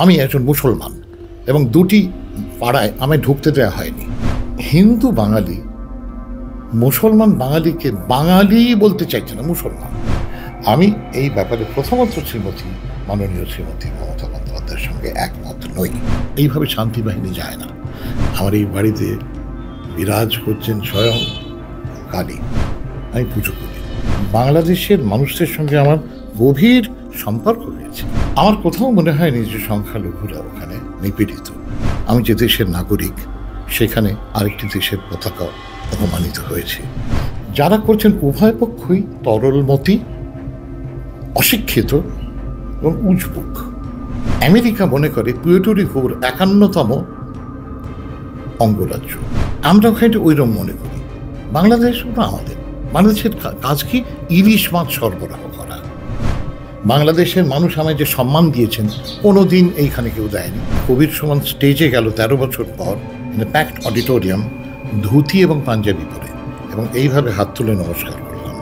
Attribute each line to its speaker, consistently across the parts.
Speaker 1: আমি একজন মুসলমান এবং দুটি পাড়ায় আমায় ঢুকতে দেওয়া হয়নি। হিন্দু বাঙালি মুসলমান বাঙালিকে বাঙালি বলতে চাইছে না, মুসলমান। আমি এই ব্যাপারে প্রথমত মাননীয় শ্রীমতী মমতা বন্দ্যোপাধ্যায়ের সঙ্গে একমত নই। এইভাবে শান্তি বাহিনী যায় না। আমার এই বাড়িতে বিরাজ করছেন স্বয়ং কালী, আমি পুজো করি। বাংলাদেশের মানুষদের সঙ্গে আমার গভীর সম্পর্ক হয়েছে। আমার কোথাও মনে হয়নি যে সংখ্যালঘুরা ওখানে নিপীড়িত। আমি যে দেশের নাগরিক, সেখানে আরেকটি দেশের পতাকা অপমানিত হয়েছে। যারা করছেন উভয় পক্ষই তরলমতি, অশিক্ষিত এবং উজবুক। আমেরিকা মনে করে পুয়ের্টো রিকোর 51তম অঙ্গরাজ্য। আমরা ওখানে ওইরকম মনে করি। বাংলাদেশ ওটা আমাদের। বাংলাদেশের কাজ কি? ইলিশ মাছ সরবরাহ করা। বাংলাদেশের মানুষ আমায় যে সম্মান দিয়েছেন, কোনোদিন এইখানে কেউ দেয়নি। কবির সুমন স্টেজে গেল 13 বছর পর, প্যাকড অডিটোরিয়াম, ধুতি এবং পাঞ্জাবি পরে, এবং এইভাবে হাত তুলে নমস্কার করলাম।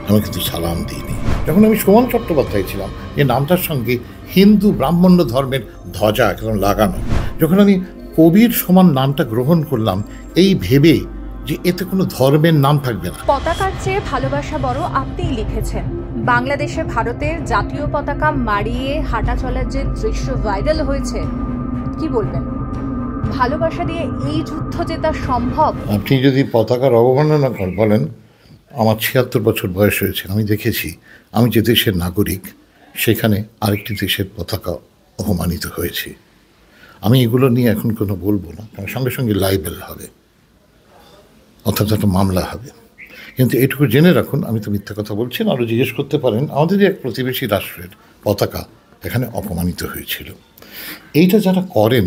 Speaker 1: আমি কিন্তু সালাম দিইনি। যখন আমি সুমন চট্টোপাধ্যায় ছিলাম, এই নামটার সঙ্গে হিন্দু ব্রাহ্মণ্য ধর্মের ধ্বজা একদম লাগানো। যখন আমি কবির সমান নামটা গ্রহণ করলাম, এই ভেবে যে এতে কোনো ধর্মের নাম থাকবে না।
Speaker 2: পতাকার চেয়ে ভালোবাসা বড় আপনিই লিখেছেন। বাংলাদেশে ভারতের জাতীয় পতাকা মাড়িয়ে হাঁটা চলার যে দৃশ্য ভাইরাল হয়েছে, কি বলবেন? ভালোবাসা দিয়ে এই যুদ্ধ জেতা সম্ভব?
Speaker 1: আপনি যদি পতাকার অবমাননা বলেন, আমার 76 বছর বয়স হয়েছে, আমি দেখেছি আমি যে দেশের নাগরিক, সেখানে আরেকটি দেশের পতাকা অপমানিত হয়েছে। আমি এগুলো নিয়ে এখন কোনো বলবো না, কারণ সঙ্গে সঙ্গে লাইবেল হবে, অর্থাৎ একটা মামলা হবে। কিন্তু এটুকু জেনে রাখুন, আমি তো মিথ্যা কথা বলছি না। আরও জিজ্ঞেস করতে পারেন, আমাদেরই এক প্রতিবেশী রাষ্ট্রের পতাকা এখানে অপমানিত হয়েছিল। এইটা যারা করেন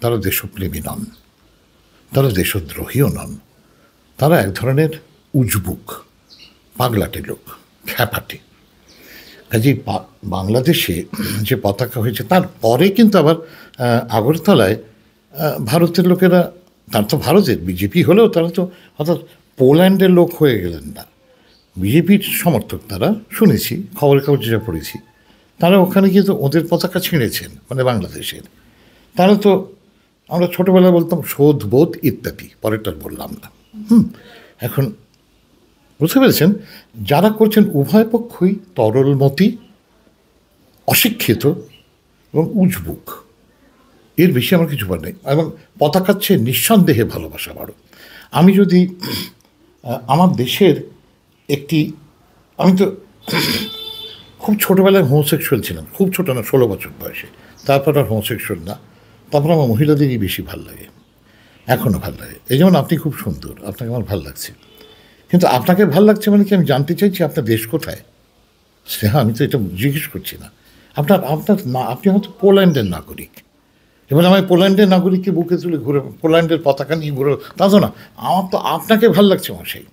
Speaker 1: তারা দেশপ্রেমী নন, তারা দেশদ্রোহীও নন, তারা এক ধরনের উজবুক, পাগলাটে লোক, খ্যাপাটে। কাজেই বাংলাদেশে যে পতাকা হয়েছে, তারপরে কিন্তু আবার আগরতলায় ভারতের লোকেরা, তার তো ভারতের বিজেপি হলেও তারা তো অর্থাৎ পোল্যান্ডের লোক হয়ে গেলেন না। বিজেপির সমর্থক তারা, শুনেছি, খবরের কাগজে যা পড়েছি, তারা ওখানে গিয়ে তো ওদের পতাকা ছিঁড়েছেন, মানে বাংলাদেশের। তারা তো, আমরা ছোটোবেলায় বলতাম শোধ বোধ ইত্যাদি, পরেরটা বললাম না। এখন বুঝতে পেরেছেন, যারা করছেন উভয় পক্ষই তরলমতি, অশিক্ষিত এবং উজবুক। এর বেশি আমার কিছু বলার নেই। এবং পতাকার চেয়ে নিঃসন্দেহে ভালোবাসা বাড়ো। আমি যদি আমার দেশের একটি, আমি তো খুব ছোটোবেলায় হোমোসেক্সুয়াল ছিলাম, খুব ছোটো না, 16 বছর বয়সে। তারপর আর হোমোসেক্সুয়াল না। তারপর আমার মহিলাদেরই বেশি ভাল লাগে, এখনও ভাল লাগে। এই যেমন আপনি খুব সুন্দর, আপনাকে আমার ভাল লাগছে। কিন্তু আপনাকে ভাল লাগছে মানে কি, আমি জানতে চাইছি আপনার দেশ কোথায়? স্নেহা, আমি তো এটা জিজ্ঞেস করছি না। আপনার না, আপনি হয়তো পোল্যান্ডের নাগরিক। এবার আমি পোল্যান্ডের নাগরিককে বুকে তুলে ঘুরে পোল্যান্ডের পতাকা নিয়ে ঘুরে, তা তো না। আমার তো আপনাকে ভাল লাগছে মশাই।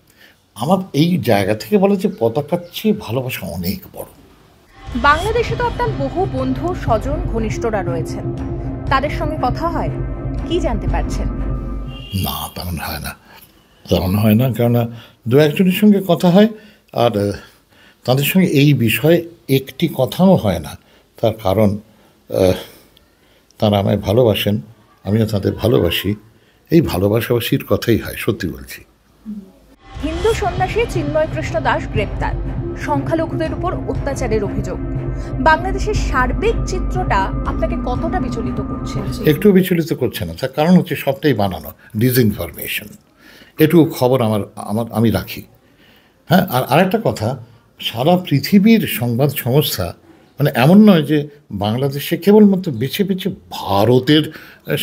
Speaker 1: আমার এই জায়গা থেকে বলে যে পতাকার চেয়ে ভালোবাসা অনেক বড়।
Speaker 2: বাংলাদেশে তো আপনার বহু বন্ধু, স্বজন, ঘনিষ্ঠরা রয়েছেন, তাদের সঙ্গে কথা হয়, কি জানতে পারছেন?
Speaker 1: না, তেমন হয় না, তেমন হয় না। কেননা দু একজনের সঙ্গে কথা হয়, আর তাদের সঙ্গে এই বিষয়ে একটি কথাও হয় না। তার কারণ তারা আমায় ভালোবাসেন, আমিও তাদের ভালোবাসি। এই ভালোবাসাবাসির কথাই হয়, সত্যি বলছি।
Speaker 2: হিন্দু সন্ন্যাসী চিন্ময় কৃষ্ণ দাস গ্রেপ্তার, সংখ্যালঘুদের উপর অত্যাচারের অভিযোগ। বাংলাদেশের সার্বিক চিত্রটা আপনাকে কতটা বিচলিত করছে?
Speaker 1: একটু বিচলিত করছে না। তার কারণ হচ্ছে সবটাই বানানো, ডিসইনফরমেশন। এটুকু খবর আমি রাখি। হ্যাঁ, আর আরেকটা কথা, সারা পৃথিবীর সংবাদ সংস্থা, মানে এমন নয় যে বাংলাদেশে কেবলমাত্র বেছে বেছে ভারতের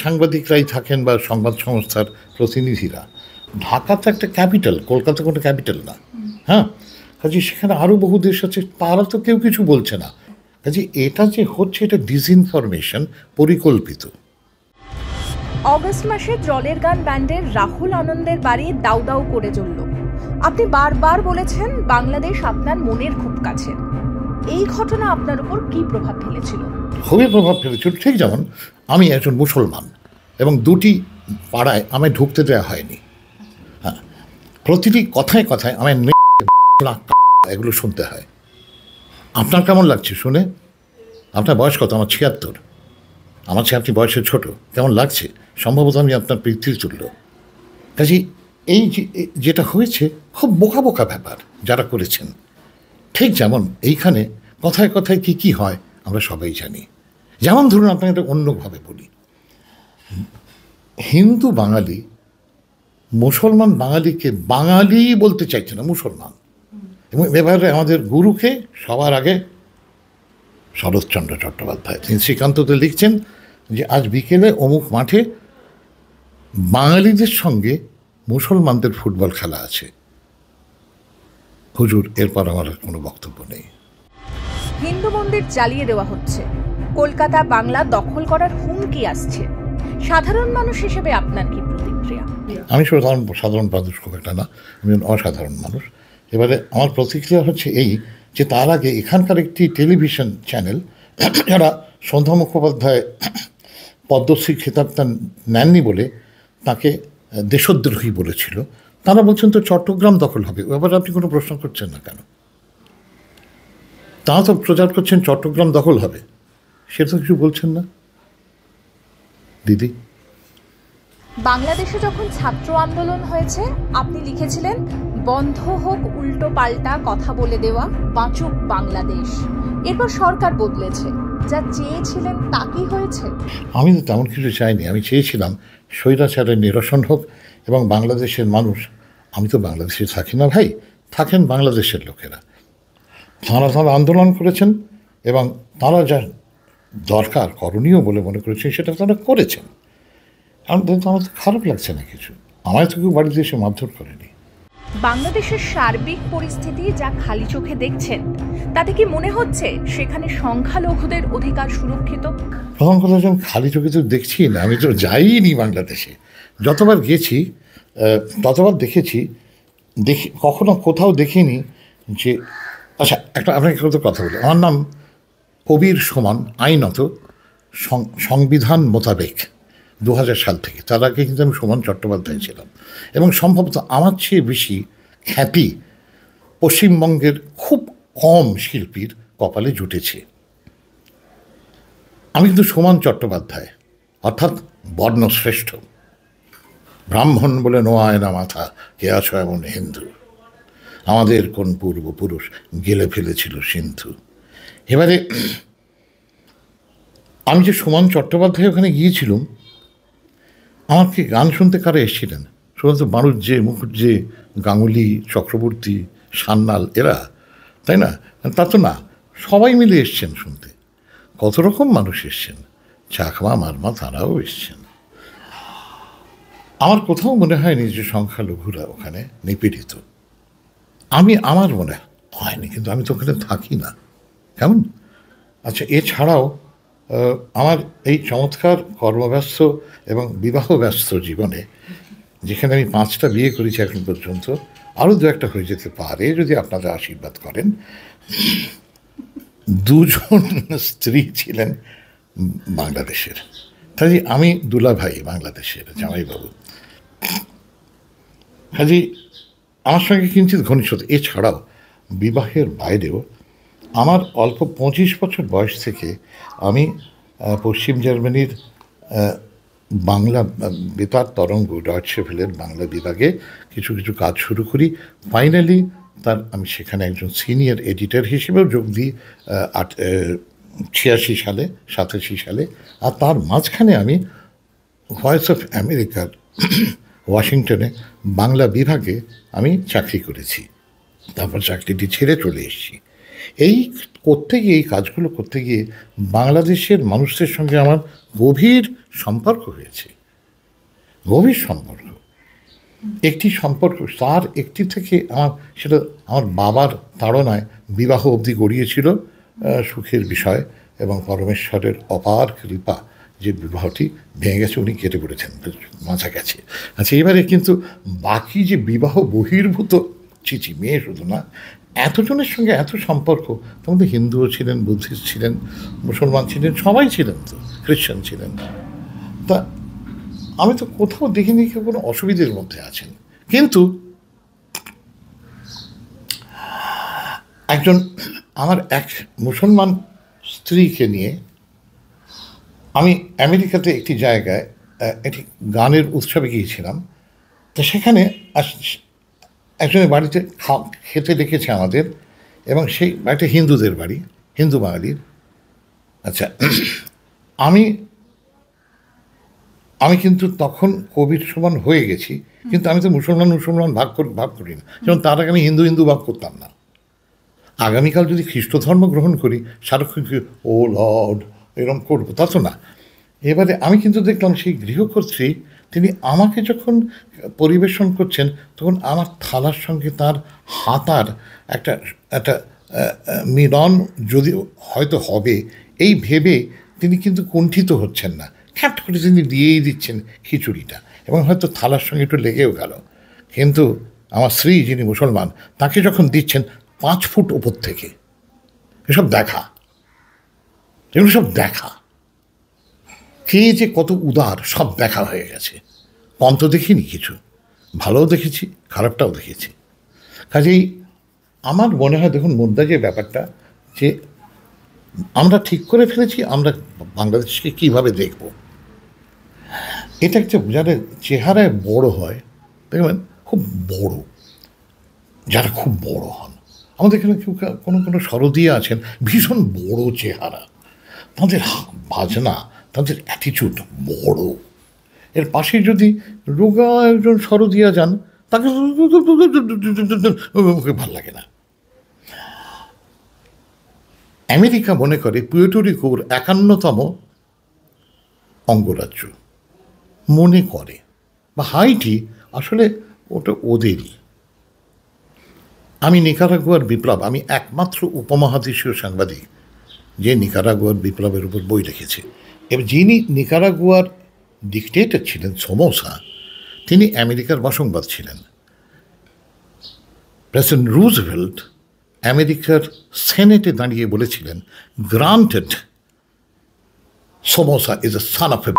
Speaker 1: সাংবাদিকরাই থাকেন বা সংবাদ সংস্থার প্রতিনিধিরা। ঢাকা তো একটা ক্যাপিটাল, কলকাতা কোনো ক্যাপিটাল না। হ্যাঁ, কাজে সেখানে আরও বহু দেশ আছে, তারা তো কেউ কিছু বলছে না। কাজে এটা যে হচ্ছে, এটা ডিসইনফরমেশন, পরিকল্পিত।
Speaker 2: অগস্ট মাসে জলের গান ব্যান্ডের রাহুল আনন্দের বাড়ি দাউ দাউ করে জ্বলল। আপনি বারবার বলেছেন বাংলাদেশ আপনার মনের খুব কাছে। এই ঘটনা আপনার উপর কি প্রভাব ফেলেছিল?
Speaker 1: খুবই প্রভাব ফেলেছিল। ঠিক যেমন আমি একজন মুসলমান এবং দুটি পাড়ায় আমায় ঢুকতে দেওয়া হয়নি। হ্যাঁ, প্রতিটি কথায় কথায় আমায় এগুলো শুনতে হয়। আপনার কেমন লাগছে শুনে? আপনার বয়স কত? আমার 76। আমার চেয়ে আপনি বয়সে ছোট, কেমন লাগছে? সম্ভবত আমি আপনার পিতৃতুল্য। কাজেই এই যেটা হয়েছে খুব বোকা বোকা ব্যাপার যারা করেছেন। ঠিক যেমন এইখানে কথায় কথায় কি কি হয় আমরা সবাই জানি। যেমন ধরুন আপনাকে একটা অন্যভাবে বলি, হিন্দু বাঙালি মুসলমান বাঙালিকে বাঙালি বলতে চাইছে না, মুসলমান। এবং এবারে আমাদের গুরুকে সবার আগে শরৎচন্দ্র চট্টোপাধ্যায়, তিনি শ্রীকান্ততে লিখছেন যে আজ বিকেলে অমুক মাঠে বাঙালিদের সঙ্গে মুসলমানদের ফুটবল খেলা আছে। হুজুর, এরপর আমার কোনো বক্তব্য নেই।
Speaker 2: হিন্দু মন্দির জ্বালিয়ে দেওয়া হচ্ছে, কলকাতা বাংলা দখল করার হুমকি আসছে, সাধারণ মানুষ হিসেবে আপনার কি প্রতিক্রিয়া?
Speaker 1: আমি সাধারণ মানুষ খুব একটা না, আমি অসাধারণ মানুষ। এবারে আমার প্রতিক্রিয়া হচ্ছে এই যে তার আগে এখানকার একটি টেলিভিশন চ্যানেল, যারা সন্ধ্যা মুখোপাধ্যায় পদ্মশ্রী খেতাবটা নেননি বলে তাকে দেশদ্রোহী বলেছিল, তারা বলছেন তো চট্টগ্রাম দখল হবে। এবার আপনি কোনো প্রশ্ন করছেন না কেন? তারা তো প্রচার করছেন চট্টগ্রাম দখল হবে, সেটা তো কিছু বলছেন না দিদি।
Speaker 2: বাংলাদেশে যখন ছাত্র আন্দোলন হয়েছে আপনি লিখেছিলেন, বন্ধ হোক উল্টো পাল্টা কথা বলে দেওয়া, বাঁচুক বাংলাদেশ। এরপর সরকার বদলেছে, যা চেয়েছিলেন তা কি হয়েছে?
Speaker 1: আমি তো তেমন কিছু চাইনি। আমি চেয়েছিলাম স্বৈরাচারের নিরসন হোক এবং বাংলাদেশের মানুষ, আমি তো বাংলাদেশে থাকি না ভাই, থাকেন বাংলাদেশের লোকেরা, তারা আন্দোলন করেছেন এবং তারা যা দরকার করণীয় বলে মনে করেছেন সেটা তারা করেছেন। আমার তো খারাপ লাগছে না কিছু, আমায় তো কেউ বাড়িতে এসে মারধর করেনি।
Speaker 2: বাংলাদেশের সার্বিক পরিস্থিতি যা খালি চোখে দেখছেন, তাতে কি মনে হচ্ছে সেখানে সংখ্যালঘুদের অধিকার সুরক্ষিত?
Speaker 1: প্রথম কথা হচ্ছে, আমি খালি চোখে তো দেখছি না, আমি তো যাইনি বাংলাদেশে। যতবার গেছি ততবার দেখেছি, কখনো কোথাও দেখিনি যে, আচ্ছা একটা আপনাকে কত কথা বলি। আমার নাম কবির সুমন, আইনত সংবিধান মোতাবেক 2000 সাল থেকে। তার আগে কিন্তু আমি সুমন চট্টোপাধ্যায় ছিলাম এবং সম্ভবত আমার চেয়ে বেশি খ্যাতি পশ্চিমবঙ্গের খুব কম শিল্পীর কপালে জুটেছে। আমি কিন্তু সুমন চট্টোপাধ্যায়, অর্থাৎ বর্ণশ্রেষ্ঠ, ব্রাহ্মণ বলে নোয়ায় না মাথা, কে আছো এমন হিন্দু, আমাদের কোন পূর্বপুরুষ গেলে ফেলেছিল সিন্ধু। এবারে আমি যে সুমন চট্টোপাধ্যায় ওখানে গিয়েছিলাম, আমার কি গান শুনতে কারা এসেছিলেন? শুধু বাণুজ্যে, মুখুজ্জে, গাঙ্গুলি, চক্রবর্তী, সান্যাল, এরা, তাই না? তা তো না, সবাই মিলে এসছেন শুনতে। কত রকম মানুষ এসছেন, চাকমা মারমা তারাও এসছেন। আমার কোথাও মনে হয়নি যে সংখ্যালঘুরা ওখানে নিপীড়িত। আমার মনে হয়নি, কিন্তু আমি তো ওখানে থাকি না। কেমন? আচ্ছা, এছাড়াও আমার এই চমৎকার কর্মব্যস্ত এবং বিবাহ ব্যস্ত জীবনে, যেখানে আমি 5টা বিয়ে করেছি এখন পর্যন্ত, আরও 2-1টা হয়ে যেতে পারে যদি আপনারা আশীর্বাদ করেন, 2জন স্ত্রী ছিলেন বাংলাদেশের। তাই আমি দুলাভাই বাংলাদেশের জামাইবাবু। কাজে আমার সঙ্গে কিঞ্চিত ঘনিষ্ঠতা। এছাড়াও বিবাহের বাইরেও আমার অল্প 25 বছর বয়স থেকে আমি পশ্চিম জার্মানির বাংলা বেতার তরঙ্গ ডয়চে ভেলের বাংলা বিভাগে কিছু কিছু কাজ শুরু করি। ফাইনালি আমি সেখানে একজন সিনিয়র এডিটর হিসেবেও যোগ দিই 86 সালে, 87 সালে। আর তার মাঝখানে আমি ভয়েস অফ আমেরিকার ওয়াশিংটনে বাংলা বিভাগে আমি চাকরি করেছি। তারপর চাকরিটি ছেড়ে চলে এসেছি। এই কাজগুলো করতে গিয়ে বাংলাদেশের মানুষদের সঙ্গে আমার গভীর সম্পর্ক হয়েছে, গভীর সম্পর্ক। একটি সম্পর্ক, তার একটি থেকে সেটা আমার বাবার তাড়নায় বিবাহ অবধি গড়িয়েছিল, সুখের বিষয় এবং পরমেশ্বরের অপার কৃপা যে বিবাহটি ভেঙে গেছে, উনি কেটে পড়েছেন, মাঝা গেছে। আচ্ছা, এবারে কিন্তু বাকি যে বিবাহ বহির্ভূত মেয়ে শুধু না, এতজনের সঙ্গে এত সম্পর্ক, তার মধ্যে হিন্দুও ছিলেন, বুদ্ধিস্ট ছিলেন, মুসলমান ছিলেন, সবাই ছিলেন, তো খ্রিশ্চান ছিলেন। তা আমি তো কোথাও দেখিনি কেউ কোনো অসুবিধের মধ্যে আছেন। কিন্তু আমার এক মুসলমান স্ত্রীকে নিয়ে আমি আমেরিকাতে একটি জায়গায় একটি গানের উৎসবে গিয়েছিলাম। তো সেখানে একজনের বাড়িতে খেতে ডেকেছে আমাদের, এবং সেই বাড়িটা হিন্দুদের বাড়ি, হিন্দু বাঙালির। আচ্ছা, আমি আমি কিন্তু তখন কবির সমান হয়ে গেছি, কিন্তু আমি তো মুসলমান ভাগ করি না। যেমন তার আগে আমি হিন্দু ভাগ করতাম না। আগামীকাল যদি খ্রিস্ট ধর্ম গ্রহণ করি, সারাক্ষণ ও লর্ড এরকম করবো, তা তো না। এবারে আমি কিন্তু দেখলাম সেই গৃহকর্ত্রী তিনি আমাকে যখন পরিবেশন করছেন, তখন আমার থালার সঙ্গে তার হাতার একটা একটা মিলন যদি হয়তো হবে এই ভেবে তিনি কিন্তু কুণ্ঠিত হচ্ছেন না, খ্যাট করে তিনি দিয়েই দিচ্ছেন খিচুড়িটা, এবং হয়তো থালার সঙ্গে একটু লেগেও গেল। কিন্তু আমার স্ত্রী, যিনি মুসলমান, তাকে যখন দিচ্ছেন 5 ফুট ওপর থেকে, এগুলো সব দেখা, কে যে কত উদার সব দেখা হয়ে গেছে। কম তো দেখিনি কিছু, ভালোও দেখেছি, খারাপটাও দেখেছি। কাজেই আমার মনে হয়, দেখুন মুদ্রা যে ব্যাপারটা, যে আমরা ঠিক করে ফেলেছি আমরা বাংলাদেশকে কীভাবে দেখব। এটা একটা যারা চেহারায় বড় হয়, দেখবেন খুব বড়, যারা খুব বড় হন, আমাদের এখানে কেউ কোনো সরদিয়া আছেন, ভীষণ বড় চেহারা, তাদের বাজনা, তাদের অ্যাটিচিউড বড়। এর পাশে যদি রোগা একজন সরদিয়া যান, তাকে ভাল লাগে না। আমেরিকা মনে করে পুয়ের্টো-রিকোর 51তম অঙ্গরাজ্য মনে করে, বা হাইটি আসলে ওটা ওদেরই। আমি নিকারাগুয়ার বিপ্লব, আমি একমাত্র উপমহাদেশীয় সাংবাদিক যে নিকারাগুয়ার বিপ্লবের উপর বই লিখেছে। এবার যিনি নিকারাগুয়ার ডিকটেটর ছিলেন, সোমোসা, তিনি আমেরিকার বাসংবাদ ছিলেন। প্রেসিডেন্ট রুজভেল্ট আমেরিকার সেনেটে দাঁড়িয়ে বলেছিলেন, granted Somoza is a son of a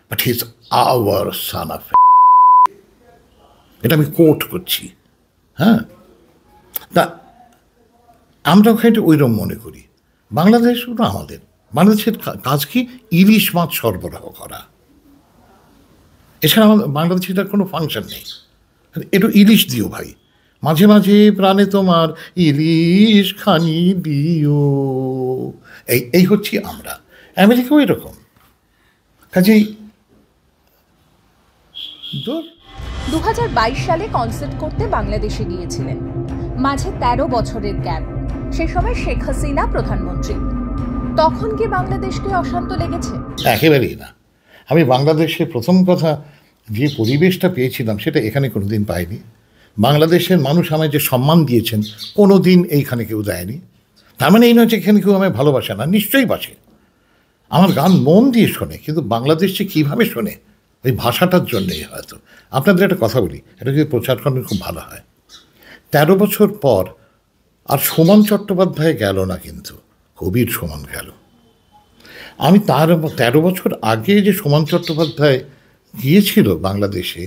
Speaker 1: but he is our son of a. এটা আমি কোট করছি। হ্যাঁ, তা আমরা ওখানে ওইরকম মনে করি। বাংলাদেশ ওটা আমাদের, বাংলাদেশের কাজ কি? ইলিশ মাছ সরবরাহ করা, এছাড়া আমাদের বাংলাদেশের তার কোনো ফাংশন নেই। একটু ইলিশ দিও ভাই, মাঝে মাঝে প্রাণে তোমার ইলিশ খানি দিও, এই হচ্ছি আমরা। আমেরিকাও এরকম। কাজেই
Speaker 2: 2022 সালে কনসার্ট করতে বাংলাদেশে গিয়েছিলেন, মাঝে 13 বছরের গ্যাপ। সে সময় শেখ হাসিনা প্রধানমন্ত্রী। তখন কি বাংলাদেশকে অশান্ত লেগেছে?
Speaker 1: একেবারেই না। আমি বাংলাদেশে প্রথম কথা যে পরিবেশটা পেয়েছিলাম সেটা এখানে কোনোদিন পাইনি। বাংলাদেশের মানুষ আমায় যে সম্মান দিয়েছেন, কোনো দিন এইখানে কেউ দেয়নি। তার মানে এই নয় যে এখানে কেউ আমায় ভালোবাসে না, নিশ্চয়ই বাসে। আমার গান মন দিয়ে শোনে, কিন্তু বাংলাদেশে কীভাবে শোনে, ওই ভাষাটার জন্যই হয়তো। আপনাদের একটা কথা বলি, এটা যদি প্রচার করেন খুব ভালো হয়। 13 বছর পর আর সুমন চট্টোপাধ্যায় গেল না, কিন্তু কবির সুমন গেল। আমি তার 13 বছর আগে যে সুমন চট্টোপাধ্যায় গিয়েছিল বাংলাদেশে,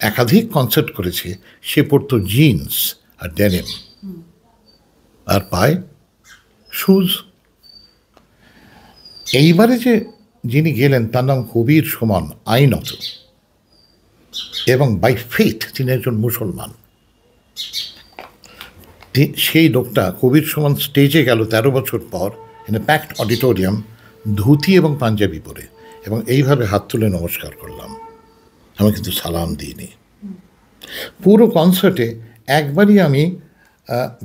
Speaker 1: একাধিক কনসার্ট করেছে, সে পড়তো জিন্স আর ডেনিম, আর পায় শুজ। এইবারে যে যিনি গেলেন তার নাম কবির সুমন, আইনত, এবং বাই ফেথ তিনি একজন মুসলমান। সেই লোকটা কবির সুমন স্টেজে গেল 13 বছর পর, in a packed auditorium, dhoti এবং পাঞ্জাবি পরে, এবং এইভাবে হাত তুলে নমস্কার করলাম। আমি কিন্তু সালাম দিইনি। পুরো কনসার্টে একবারই আমি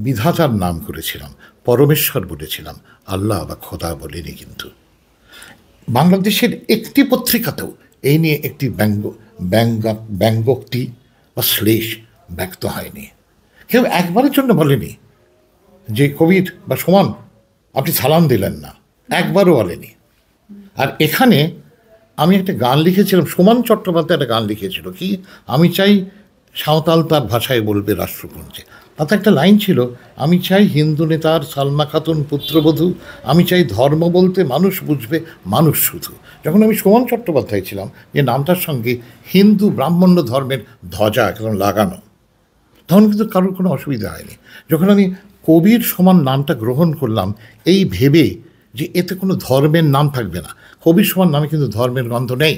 Speaker 1: বিধাতার নাম করেছিলাম, পরমেশ্বর বলেছিলাম, আল্লাহ বা খোদা বলিনি। কিন্তু বাংলাদেশের একটি পত্রিকাতেও এই নিয়ে একটি ব্যঙ্গোক্তি বা শ্লেষ ব্যক্ত হয়নি। কেউ একবারের জন্য বলেনি যে কবির বা সুমন আপনি সালাম দিলেন না, একবারও বলেনি। আর এখানে আমি একটা গান লিখেছিলাম, সুমন চট্টোপাধ্যায় একটা গান লিখেছিল, কি আমি চাই সাঁওতাল তার ভাষায় বলবে রাষ্ট্রপুঞ্জে। তাতে একটা লাইন ছিল, আমি চাই হিন্দু নেতার সালমা খাতুন পুত্রবধূ, আমি চাই ধর্ম বলতে মানুষ বুঝবে মানুষ শুধু। যখন আমি সুমন চট্টোপাধ্যায় ছিলাম, যে নামটার সঙ্গে হিন্দু ব্রাহ্মণ্য ধর্মের ধ্বজা একদম লাগানো, তখন কিন্তু কারোর কোনো অসুবিধা হয়নি। যখন আমি কবির সমান নামটা গ্রহণ করলাম, এই ভেবে যে এতে কোনো ধর্মের নাম থাকবে না। কবির সুমন নামে কিন্তু ধর্মের গন্ধ নেই।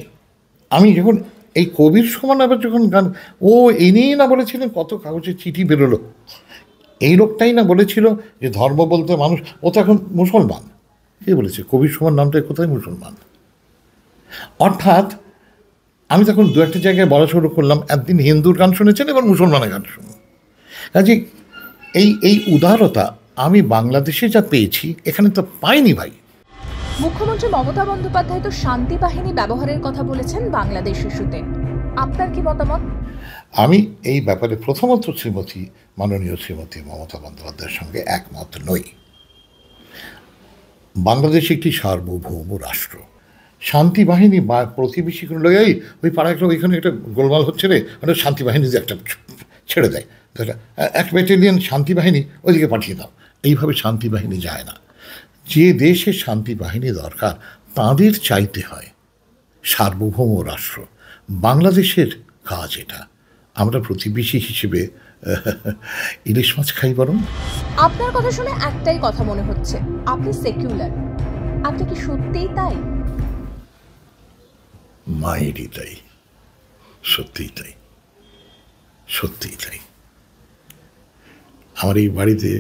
Speaker 1: আমি যখন এই কবির সুমন আবার যখন গান, ও ইনিই না বলেছিলেন, কত কাগজের চিঠি বেরোলো, এই লোকটাই না বলেছিল যে ধর্ম বলতে মানুষ, ও তো এখন মুসলমান। কে বলেছে? কবির সুমন নামটা কোথায় মুসলমান? অর্থাৎ আমি তখন দু একটা জায়গায় বলা শুরু করলাম, একদিন হিন্দুর গান শুনেছেন, এবার মুসলমানের গান শুনুন। কাজে এই উদারতা আমি বাংলাদেশে যা পেয়েছি এখানে তো পাইনি ভাই।
Speaker 2: মুখ্যমন্ত্রী মমতা বন্দ্যোপাধ্যায় তো শান্তি বাহিনী ব্যবহারের কথা বলেছেন বাংলাদেশ ইস্যুতে, আপনার কি মতামত?
Speaker 1: আমি এই ব্যাপারে প্রথমত মাননীয় শ্রীমতী মমতা বন্দ্যোপাধ্যায়ের সঙ্গে একমত নই। বাংলাদেশ একটি সার্বভৌম রাষ্ট্র। শান্তি বাহিনী বা প্রতিবেশী কোনো লোক, ওই পাড়া একটা ওইখানে একটা গোলমাল হচ্ছে রে, ওটা শান্তি বাহিনী যে একটা ছেড়ে দেয়, এক ব্যাটালিয়ন শান্তি বাহিনী ওইদিকে পাঠিয়ে দাও, এইভাবে শান্তি বাহিনী যায় না। যে দেশে শান্তি বাহিনী দরকার তাদের চাইতে হয় সার্বভৌম রাষ্ট্র। বাংলাদেশের কাজ এটা। আমরা প্রতিবেশী হিসেবে ইলিশ মাছ খাই বরং।
Speaker 2: আপনার কথা শুনে একটাই কথা মনে হচ্ছে, আপনি সেকুলার। আপনি কি সত্যিই তাই?
Speaker 1: মায়েরই তাই, সত্যিই তাই, সত্যিই তাই। আমার এই বাড়িতে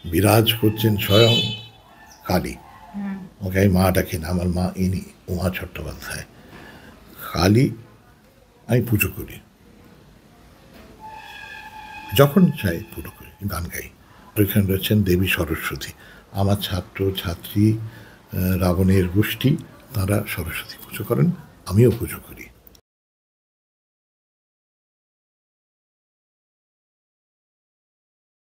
Speaker 1: বিরাজ করছেন স্বয়ং কালী। ওকে আমি মা ডাকি না, আমার মা ইনি উমা চট্টোপাধ্যায়। কালী আমি পুজো করি, যখন চাই পুজো করি, গান গাই। ওইখানে রয়েছেন দেবী সরস্বতী, আমার ছাত্র ছাত্রী রাবণের গোষ্ঠী, তারা সরস্বতী পুজো করেন, আমিও পুজো করি।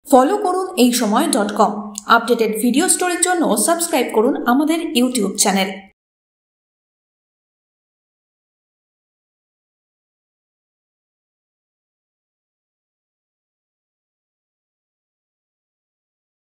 Speaker 3: ফলো করুন এই সময়.com। আপডেটেড ভিডিও স্টোরির জন্য সাবস্ক্রাইব করুন আমাদের ইউটিউব চ্যানেল।